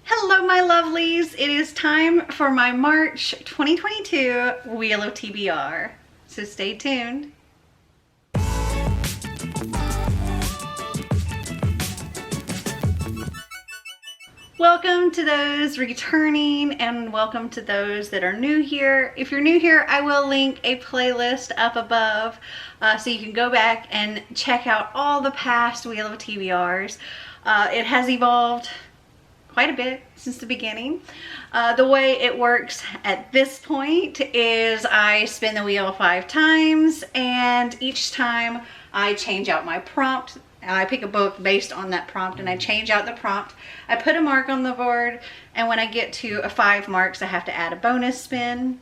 Hello my lovelies, it is time for my March 2022 Wheel of TBR, so stay tuned. Welcome to those returning and welcome to those that are new here. If you're new here, I will link a playlist up above so you can go back and check out all the past Wheel of TBRs. It has evolved quite a bit since the beginning. The way it works at this point is I spin the wheel 5 times, and each time I change out my prompt. I pick a book based on that prompt and I change out the prompt. I put a mark on the board, and when I get to 5 marks I have to add a bonus spin.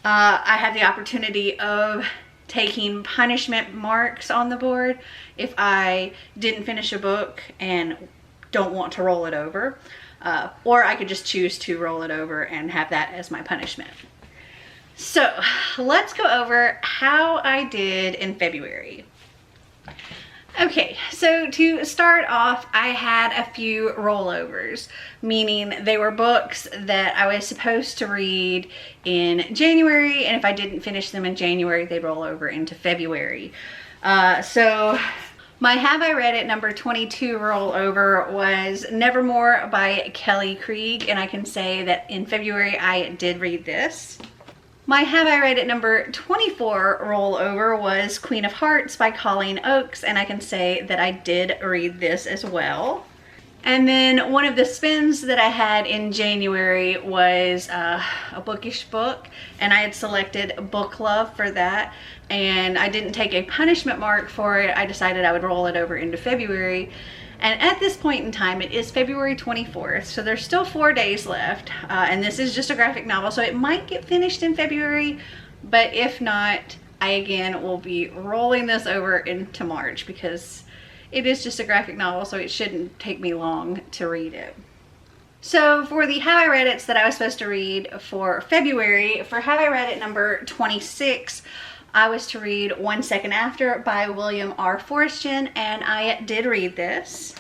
I have the opportunity of taking punishment marks on the board if I didn't finish a book and don't want to roll it over. Or I could just choose to roll it over and have that as my punishment. So let's go over how I did in February. Okay, so to start off, I had a few rollovers, meaning they were books that I was supposed to read in January, and if I didn't finish them in January, they'd roll over into February. So my Have I Read It number 22 rollover was Nevermore by Kelly Krieg, and I can say that in February I did read this. My Have I Read It number 24 rollover was Queen of Hearts by Colleen Oakes, and I can say that I did read this as well. And then one of the spins that I had in January was a bookish book, and I had selected Book Club for that, and I didn't take a punishment mark for it. I decided I would roll it over into February. And at this point in time, it is February 24th, so there's still 4 days left, and this is just a graphic novel, so it might get finished in February, but if not, I again will be rolling this over into March because it is just a graphic novel, so it shouldn't take me long to read it. So for the Have I Read It's that I was supposed to read for February, for Have I Read It number 26, I was to read 1 Second After by William R. Forstchen, and I did read this.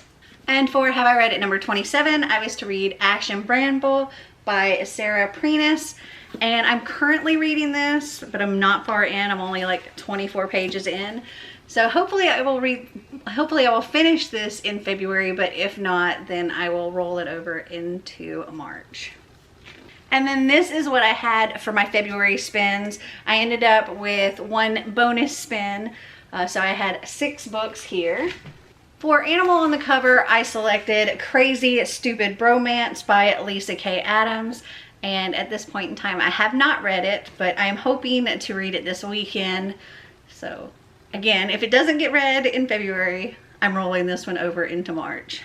And for Have I Read It number 27, I was to read Action Bramble by Sarah Preenis, and I'm currently reading this, but I'm not far in. I'm only like 24 pages in. So hopefully I will finish this in February, but if not, then I will roll it over into March. And then this is what I had for my February spins. I ended up with 1 bonus spin, so I had 6 books here. For Animal on the Cover, I selected Crazy Stupid Bromance by Lisa K. Adams. And at this point in time, I have not read it, but I am hoping to read it this weekend. So again, if it doesn't get read in February, I'm rolling this one over into March.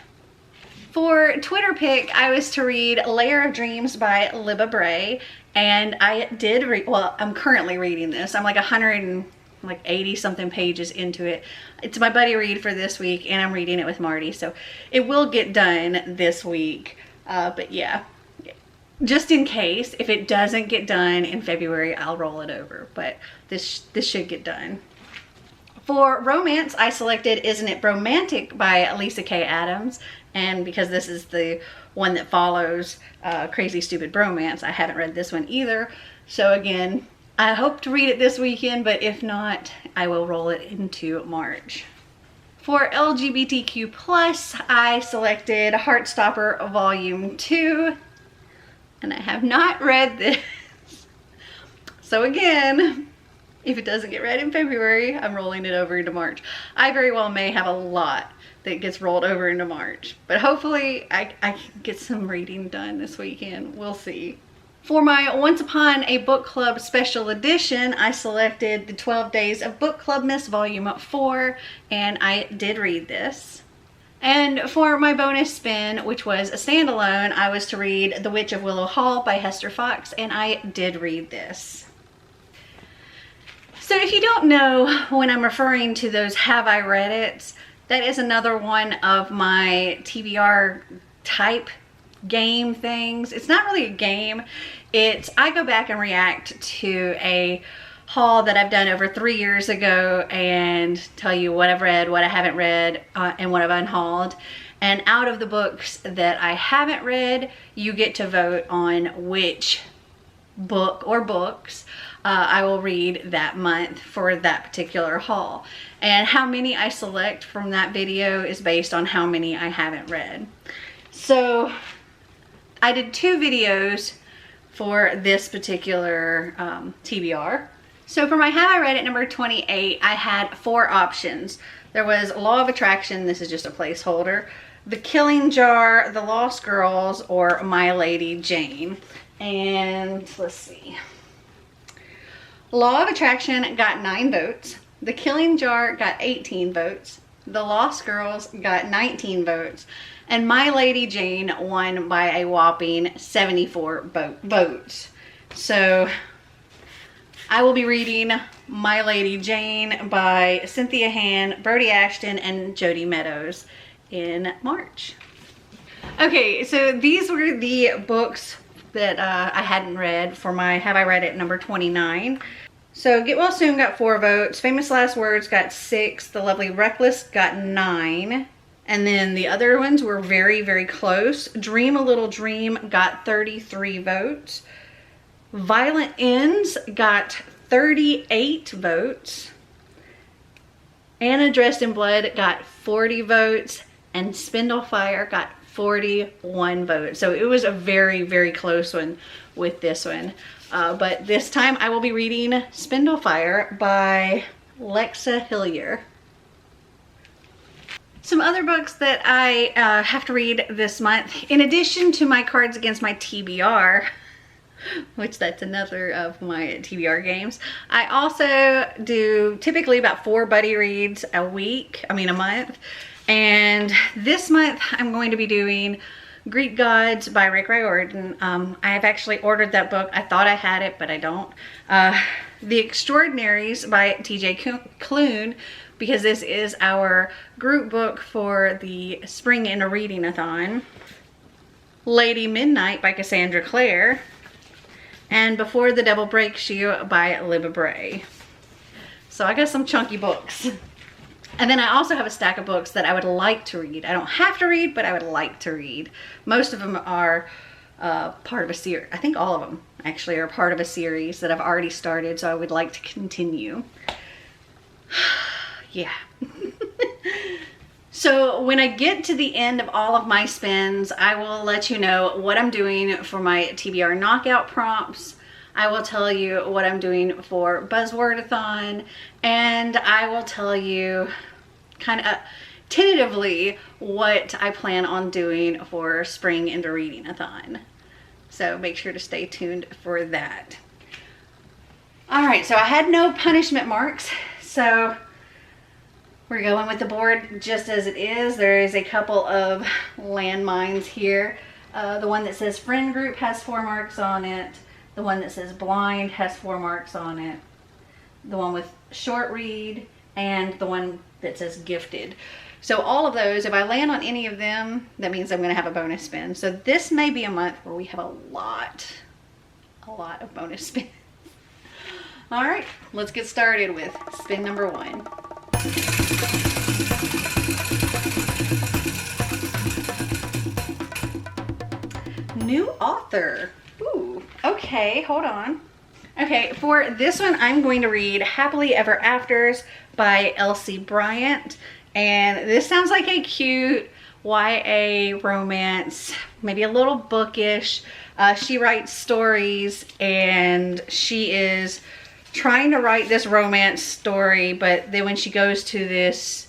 For Twitter pick, I was to read Layer of Dreams by Libba Bray, and I did read, well, I'm currently reading this. I'm like 180 something pages into it. It's my buddy read for this week, and I'm reading it with Marty, so it will get done this week. But yeah, just in case, if it doesn't get done in February, I'll roll it over, but this should get done. For romance, I selected Isn't It Bromantic by Lisa K. Adams, and because this is the one that follows Crazy Stupid Bromance, I haven't read this one either. So again, I hope to read it this weekend, but if not, I will roll it into March. For LGBTQ+, I selected Heartstopper Volume 2, and I have not read this. So again, if it doesn't get read in February, I'm rolling it over into March. I very well may have a lot that gets rolled over into March, but hopefully I can get some reading done this weekend. We'll see. For my Once Upon a Book Club special edition, I selected The 12 Days of Book Clubmas Volume 4, and I did read this. And for my bonus spin, which was a standalone, I was to read The Witch of Willow Hall by Hester Fox, and I did read this. So if you don't know when I'm referring to those Have I Read It's, that is another one of my TBR type game things. It's not really a game. It's I go back and react to a haul that I've done over 3 years ago and tell you what I've read, what I haven't read, and what I've unhauled. And out of the books that I haven't read, you get to vote on which book or books I will read that month for that particular haul. And how many I select from that video is based on how many I haven't read. So I did 2 videos for this particular TBR. So for my Have I Read It number 28, I had 4 options. There was Law of Attraction, this is just a placeholder, The Killing Jar, The Lost Girls, or My Lady Jane. And let's see. Law of Attraction got 9 votes. The Killing Jar got 18 votes. The Lost Girls got 19 votes. And My Lady Jane won by a whopping 74 votes. So I will be reading My Lady Jane by Cynthia Han, Brody Ashton, and Jody Meadows in March. Okay, so these were the books that I hadn't read for my Have I Read It number 29. So Get Well Soon got 4 votes, Famous Last Words got 6, The Lovely Reckless got 9, and then the other ones were very, very close. Dream a Little Dream got 33 votes. Violent Ends got 38 votes. Anna Dressed in Blood got 40 votes, and Spindlefire got 41 votes. So it was a very, very close one with this one. But this time I will be reading Spindlefire by Lexa Hillier. Some other books that I have to read this month, in addition to my Cards Against My TBR, which that's another of my TBR games, I also do typically about 4 buddy reads a month. And this month I'm going to be doing Greek Gods by Rick Riordan. I have actually ordered that book. I thought I had it, but I don't. The Extraordinaries by TJ Klune, because this is our group book for the Spring in a Reading-a-thon. Lady Midnight by Cassandra Clare. And Before the Devil Breaks You by Libba Bray. So I got some chunky books. And then I also have a stack of books that I would like to read. I don't have to read, but I would like to read. Most of them are part of a series. I think all of them actually are part of a series that I've already started, so I would like to continue. Yeah. So when I get to the end of all of my spins, I will let you know what I'm doing for my TBR Knockout prompts. I will tell you what I'm doing for Buzzwordathon, and I will tell you kind of tentatively what I plan on doing for Spring into Reading-a-thon. So make sure to stay tuned for that. All right, so I had no punishment marks, so we're going with the board just as it is. There is a couple of landmines here. The one that says Friend Group has 4 marks on it. The one that says Blind has 4 marks on it. The one with Short Read, and the one that says Gifted. So all of those, if I land on any of them, that means I'm going to have a bonus spin. So this may be a month where we have a lot of bonus spins. All right, let's get started with spin number 1. New author. Ooh, okay, hold on. Okay, for this one, I'm going to read Happily Ever Afters by Elsie Bryant. And this sounds like a cute YA romance, maybe a little bookish. She writes stories, and she is trying to write this romance story, but then when she goes to this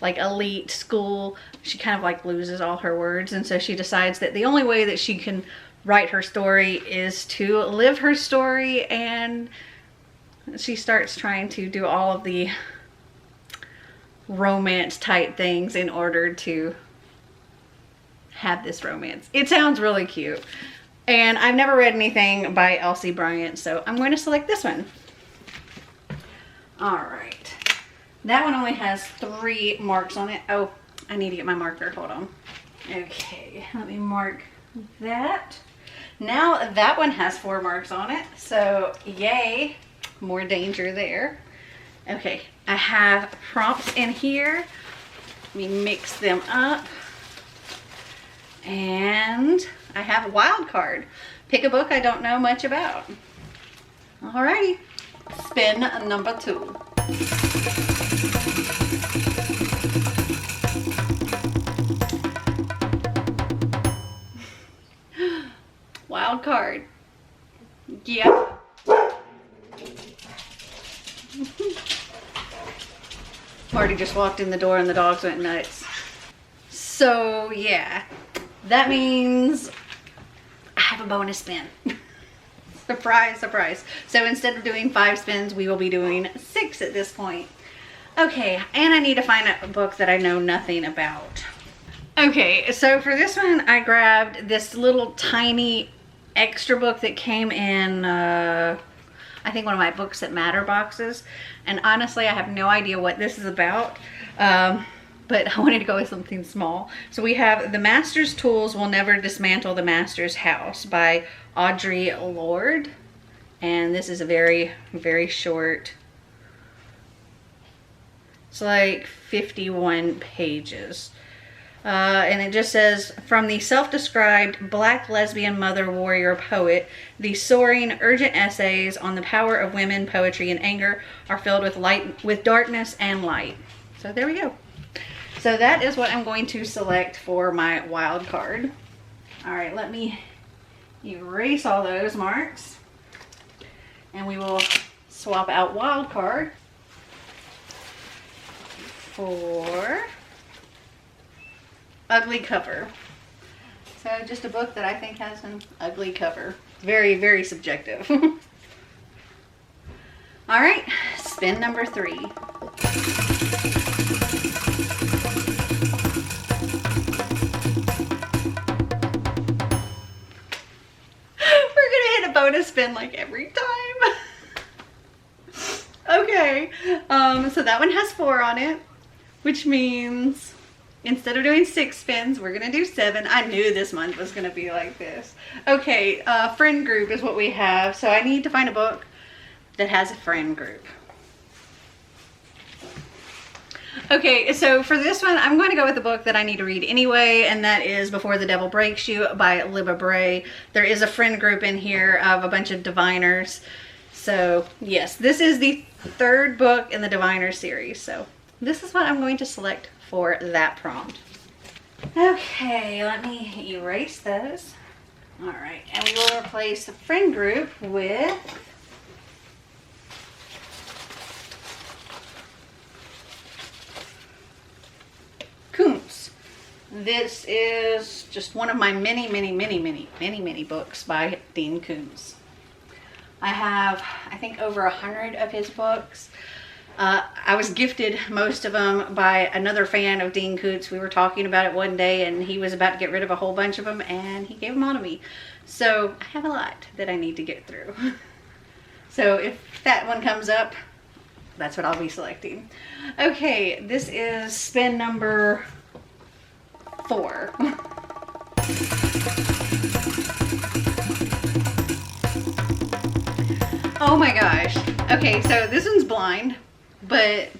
like elite school, she kind of like loses all her words, and so she decides that the only way that she can write her story is to live her story, and she starts trying to do all of the romance type things in order to have this romance. It sounds really cute, and I've never read anything by Elsie Bryant, so I'm going to select this one. All right, that one only has 3 marks on it. Oh, I need to get my marker, hold on. Okay, let me mark that. Now that one has 4 marks on it, so yay, more danger there. Okay, I have prompts in here. Let me mix them up. And I have a wild card. Pick a book I don't know much about. Alrighty, spin number 2. Wild card. Yeah. Marty just walked in the door and the dogs went nuts. So yeah, that means I have a bonus spin. Surprise, surprise. So instead of doing 5 spins, we will be doing 6 at this point. Okay, and I need to find a book that I know nothing about. Okay, so for this one, I grabbed this little tiny extra book that came in, I think one of my Books That Matter boxes. And honestly, I have no idea what this is about. But I wanted to go with something small. So we have The Master's Tools Will Never Dismantle the Master's House by Audre Lorde. And this is a very, very short. It's like 51 pages. And it just says, from the self-described black lesbian mother warrior poet, the soaring, urgent essays on the power of women, poetry, and anger are filled with darkness and light. So there we go. So that is what I'm going to select for my wild card. All right, let me erase all those marks. And we will swap out wild card for ugly cover. So just a book that I think has an ugly cover. Very, very subjective. All right, spin number 3. We're gonna hit a bonus spin like every time. Okay, so that one has 4 on it, which means instead of doing 6 spins, we're gonna do 7. I knew this month was gonna be like this. Okay, friend group is what we have. So I need to find a book that has a friend group. Okay, so for this one, I'm going to go with the book that I need to read anyway, and that is Before the Devil Breaks You by Libba Bray. There is a friend group in here of a bunch of diviners. So yes, this is the 3rd book in the Diviner series. So this is what I'm going to select for that prompt. Okay, let me erase those. All right, and we will replace the friend group with Koontz. This is just one of my many books by Dean Koontz. I have, I think, over 100 of his books. I was gifted most of them by another fan of Dean Koontz. We were talking about it one day and he was about to get rid of a whole bunch of them and he gave them all to me. So I have a lot that I need to get through. So if that one comes up, that's what I'll be selecting. Okay, this is spin number 4. Oh my gosh. Okay, so this one's blind, but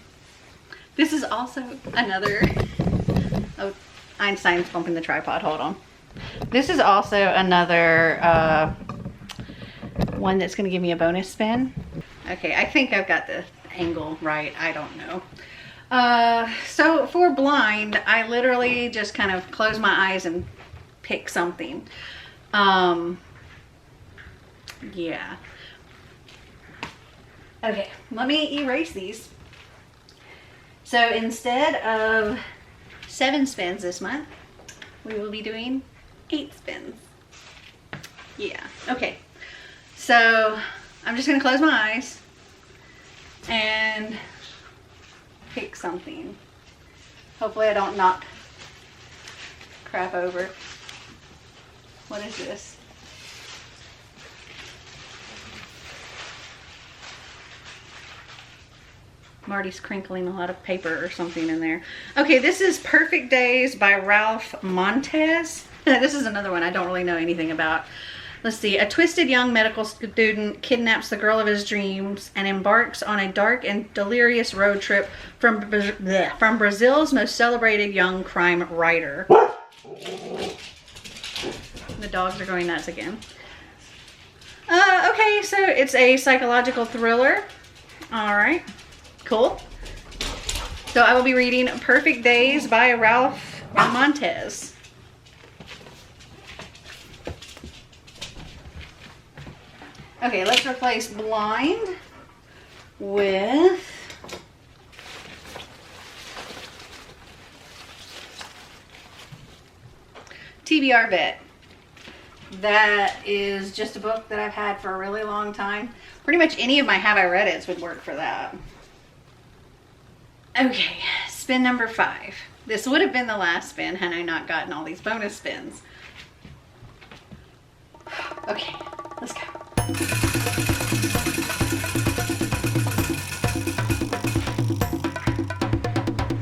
this is also another, oh, Einstein's bumping the tripod, hold on. This is also another one that's gonna give me a bonus spin. Okay, I think I've got the angle right, I don't know. So for blind, I literally just kind of close my eyes and pick something. Yeah. Okay, let me erase these. So instead of 7 spins this month, we will be doing 8 spins. Yeah, okay. So I'm just gonna close my eyes and pick something. Hopefully I don't knock crap over. What is this? Marty's crinkling a lot of paper or something in there. Okay, this is Perfect Days by Ralph Montez. This is another one I don't really know anything about. Let's see. A twisted young medical student kidnaps the girl of his dreams and embarks on a dark and delirious road trip from Brazil's most celebrated young crime writer. The dogs are going nuts again. Okay, so it's a psychological thriller. All right, cool. So I will be reading Perfect Days by Ralph Montez. Okay, let's replace Blind with TBR Vet. That is just a book that I've had for a really long time. Pretty much any of my Have I Read It's would work for that. Okay, spin number 5. This would have been the last spin had I not gotten all these bonus spins. Okay, let's go.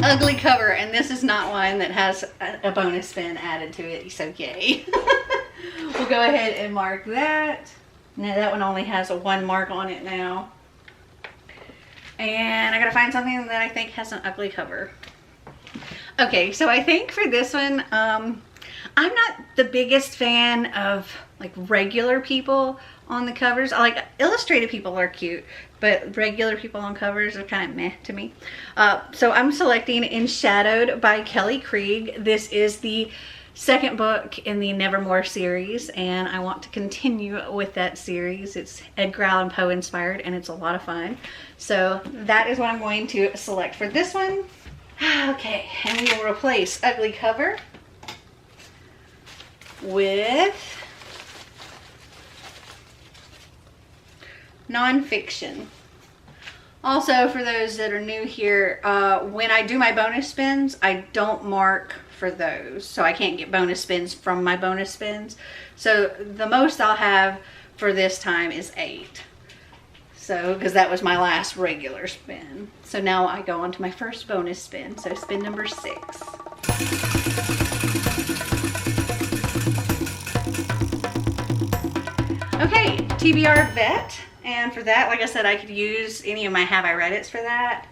Ugly cover, and this is not one that has a bonus spin added to it, so yay. We'll go ahead and mark that. Now that one only has a 1 mark on it now. And I gotta find something that I think has an ugly cover. Okay, so I think for this one, I'm not the biggest fan of like regular people on the covers. I like illustrated people are cute, but regular people on covers are kind of meh to me. So I'm selecting Enshadowed by Kelly Krieg. This is the second book in the Nevermore series, and I want to continue with that series. It's Edgar Allan Poe inspired, and it's a lot of fun. So that is what I'm going to select for this one. Okay, and we will replace Ugly Cover with Nonfiction. Also, for those that are new here, when I do my bonus spins, I don't mark for those. So I can't get bonus spins from my bonus spins. So the most I'll have for this time is 8. So, because that was my last regular spin. So now I go on to my first bonus spin. So spin number 6. Okay, TBR Vet. And for that, like I said, I could use any of my Have I Read It's for that.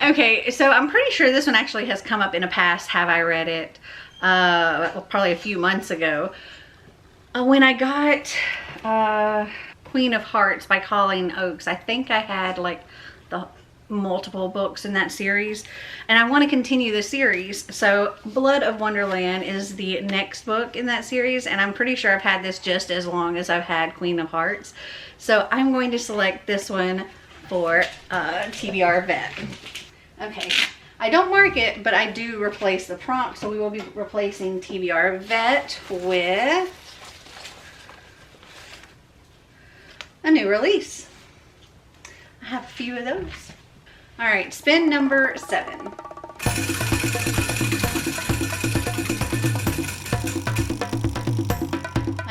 Okay, so I'm pretty sure this one actually has come up in a past Have I Read It, probably a few months ago. When I got Queen of Hearts by Colleen Oakes, I think I had like the multiple books in that series, and I want to continue the series. So Blood of Wonderland is the next book in that series, and I'm pretty sure I've had this just as long as I've had Queen of Hearts. So I'm going to select this one for TBR Vet. Okay, I don't mark it, but I do replace the prompt, so we will be replacing TBR Vet with a new release. I have a few of those. All right, spin number 7. A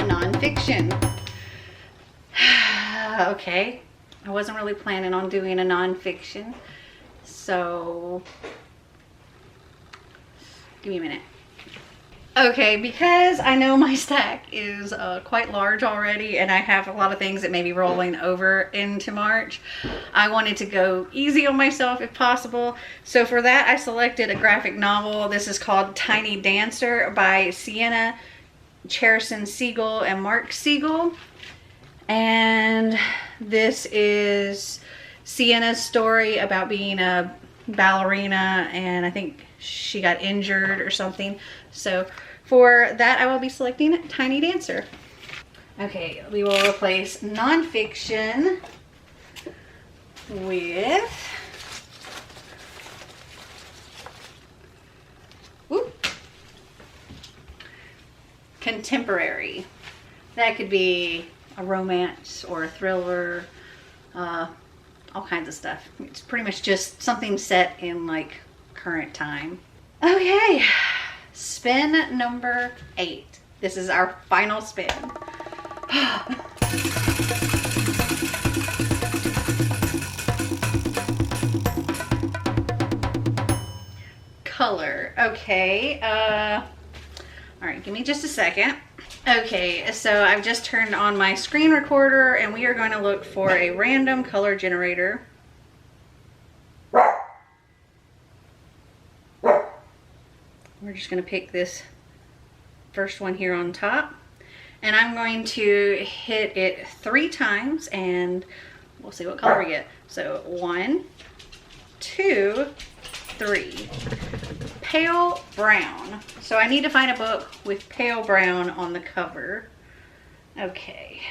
nonfiction. Okay, I wasn't really planning on doing a nonfiction, so give me a minute. Okay, because I know my stack is quite large already, and I have a lot of things that may be rolling over into March, I wanted to go easy on myself if possible. So for that, I selected a graphic novel. This is called Tiny Dancer by Sienna Cherson Siegel and Mark Siegel. And this is Sienna's story about being a ballerina, and I think she got injured or something. So for that, I will be selecting Tiny Dancer. Okay, we will replace nonfiction with contemporary. That could be a romance or a thriller, all kinds of stuff. It's pretty much just something set in like current time. Okay, spin number 8. This is our final spin. Color. Okay, all right, give me just a second. Okay, so I've just turned on my screen recorder, and we are going to look for a random color generator. We're just going to pick this first one here on top. And I'm going to hit it 3 times and we'll see what color we get. So 1, 2, 3. Pale brown. So I need to find a book with pale brown on the cover. Okay.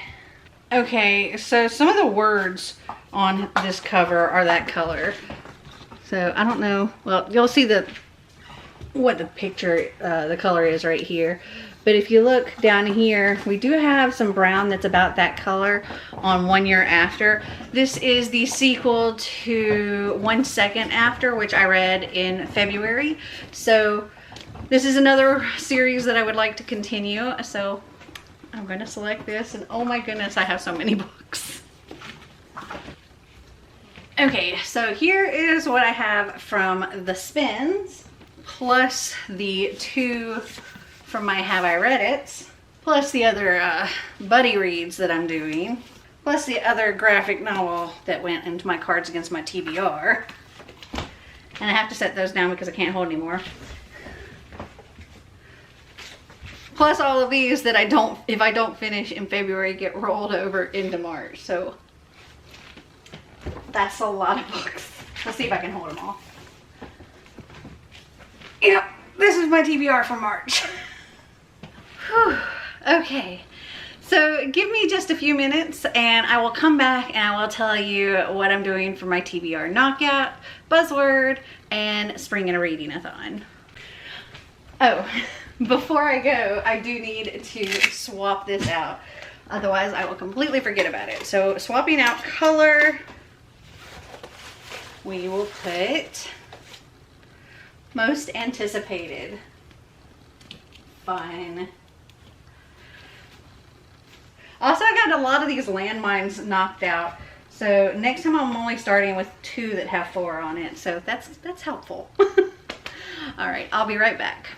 Okay, so some of the words on this cover are that color. So I don't know, well, you'll see what the picture, the color is right here. But if you look down here, we do have some brown that's about that color on 1 Year After. This is the sequel to 1 Second After, which I read in February. So this is another series that I would like to continue. So I'm going to select this, and oh my goodness, I have so many books. Okay, so here is what I have from the spins, plus the 2 from my Have I Read It, plus the other buddy reads that I'm doing, plus the other graphic novel that went into my Cards Against My TBR. And I have to set those down because I can't hold anymore. Plus all of these that if I don't finish in February, get rolled over into March. So that's a lot of books. Let's see if I can hold them all. Yep, this is my TBR for March. Whew. Okay, so give me just a few minutes and I will come back and I will tell you what I'm doing for my TBR Knockout, Buzzword, and Spring in a Reading-a-thon. Oh, before I go, I do need to swap this out. Otherwise, I will completely forget about it. So, swapping out color, we will put Most Anticipated. Fine. Also, I got a lot of these landmines knocked out. So, next time I'm only starting with 2 that have 4 on it. So, that's helpful. Alright, I'll be right back.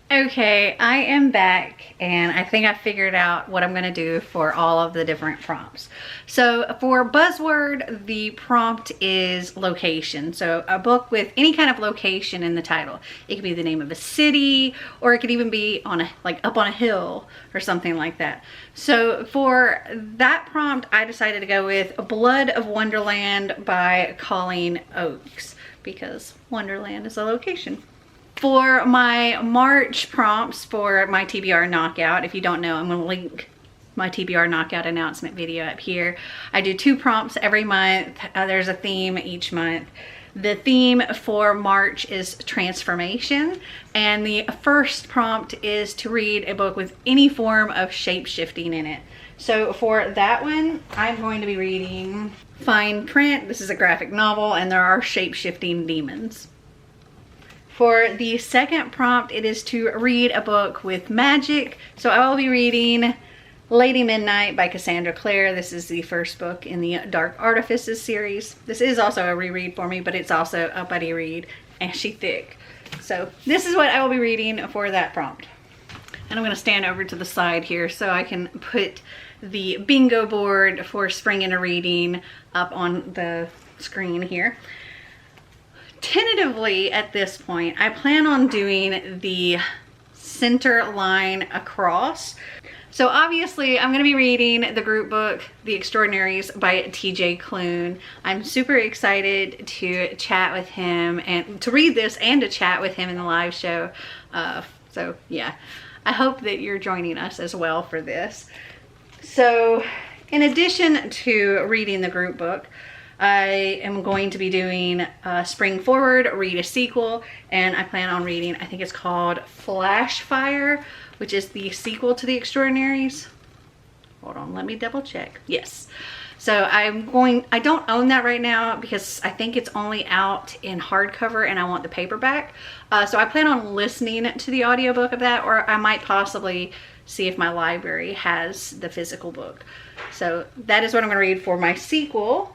Okay, I am back and I think I figured out what I'm going to do for all of the different prompts. So for Buzzword, the prompt is location. So a book with any kind of location in the title. It could be the name of a city, or it could even be on up on a hill or something like that. So for that prompt, I decided to go with Blood of Wonderland by Colleen Oakes, because Wonderland is a location. For my March prompts for my TBR Knockout, if you don't know, I'm going to link my TBR Knockout announcement video up here. I do 2 prompts every month. There's a theme each month. The theme for March is transformation, and the first prompt is to read a book with any form of shape-shifting in it. So for that one, I'm going to be reading Fine Print. This is a graphic novel, and there are shape-shifting demons. For the second prompt, it is to read a book with magic. So I will be reading Lady Midnight by Cassandra Clare. This is the first book in the Dark Artifices series. This is also a reread for me, but it's also a buddy read, and she's thick. So this is what I will be reading for that prompt. And I'm going to stand over to the side here so I can put the bingo board for Spring in a Reading up on the screen here. Tentatively at this point, I plan on doing the center line across. So obviously I'm going to be reading the group book, The Extraordinaries by TJ Klune. I'm super excited to chat with him and to read this and to chat with him in the live show. So yeah, I hope that you're joining us as well for this. So in addition to reading the group book, I am going to be doing Spring Forward, read a sequel, and I plan on reading, I think it's called Flash Fire, which is the sequel to The Extraordinaries. Hold on, let me double check. Yes. So I don't own that right now because I think it's only out in hardcover and I want the paperback. So I plan on listening to the audiobook of that, or I might possibly see if my library has the physical book. So that is what I'm going to read for my sequel.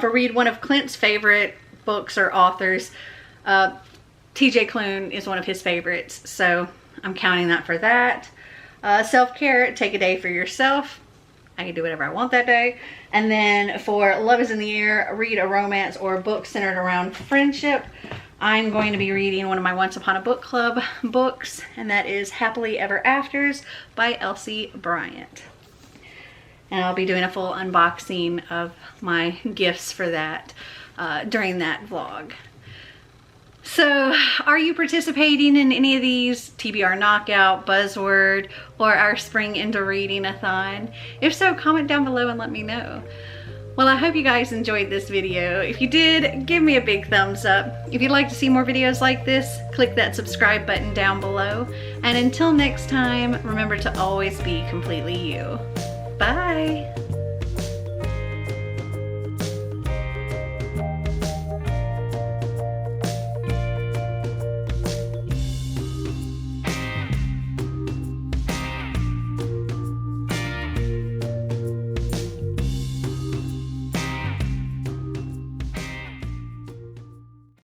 For read one of Clint's favorite books or authors, TJ Klune is one of his favorites, so I'm counting that for that. Self-care, take a day for yourself. I can do whatever I want that day. And then for Love is in the Air, read a romance or a book centered around friendship. I'm going to be reading one of my Once Upon a Book Club books, and that is Happily Ever Afters by Elsie Bryant. And I'll be doing a full unboxing of my gifts for that during that vlog. So, are you participating in any of these? TBR Knockout, Buzzword, or our Spring Into Reading-a-thon? If so, comment down below and let me know. Well, I hope you guys enjoyed this video. If you did, give me a big thumbs up. If you'd like to see more videos like this, click that subscribe button down below. And until next time, remember to always be completely you. Bye!